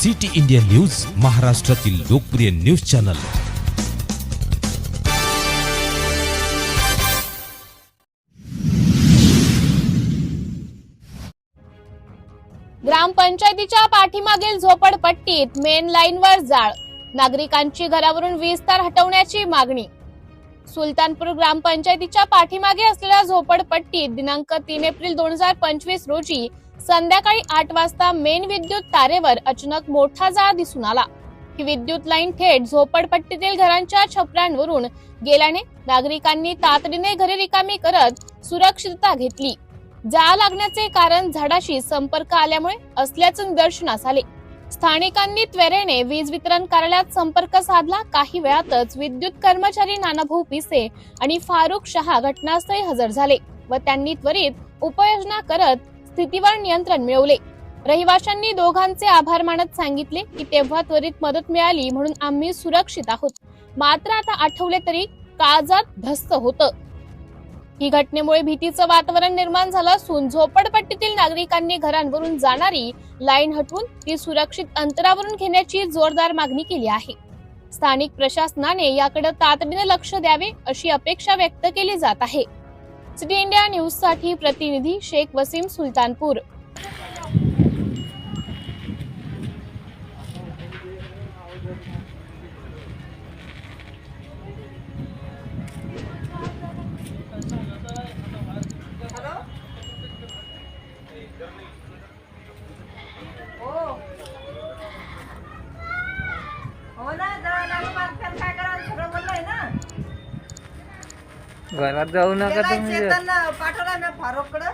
City India news, महाराष्ट्रातील लोकप्रिय news channel. ग्रामपंचायतीच्या पाठीमागील झोपडपट्टीत मेन लाईनवर जाळ, नागरिकांची घरावरून वीज तार हटवण्याची मागणी। सुलतानपूर ग्रामपंचायतीच्या पाठीमागे असलेल्या झोपडपट्टीत दिनांक 3 एप्रिल 2025 रोजी संध्याकाळी 8 वाजता मेन विद्युत तारेवर अचानक मोठा जाळ दिसून आला। ही विद्युत लाईन थेट झोपडपट्टीतील घरांच्या छपरांवरून गेल्याने नागरिकांनी तातडीने घरे रिकामी करत सुरक्षितता घेतली। जाळ लागण्याचे कारण झाडाशी संपर्क आल्यामुळे असल्याचे निदर्शनास आले। स्थानिकांनी त्वरेने वीज वितरण कार्यालयात संपर्क साधला। काही वेळातच विद्युत कर्मचारी नानाभाऊ पिसे आणि फारुख शहा घटनास्थळी हजर झाले व त्यांनी त्वरित उपाययोजना करत स्थितीवर नियंत्रण मिळवले। रहिवाशांनी दोघांचे आभार मानत सांगितले की तेव्हा त्वरित मदत मिळाली म्हणून आम्ही सुरक्षित आहोत, मात्र आता आठवले तरी काळजात धस्स होतं। ही घटनेमुळे भीतीचं वातावरण निर्माण झालं असून झोपडपट्टीतील नागरिकांनी घरांवरून जाणारी लाईन हटवून ती सुरक्षित अंतरावरून घेण्याची जोरदार मागणी केली आहे। स्थानिक प्रशासनाने याकडे तातडीने लक्ष द्यावे अशी अपेक्षा व्यक्त केली जात आहे। सिटी इंडिया न्यूज साठी प्रतिनिधी शेख वसीम, सुलतानपूर। हो ना, काय करा सगळं बोललंय ना। घरात जाऊ नका तुम्ही। पाठवला ना फारुखकडं।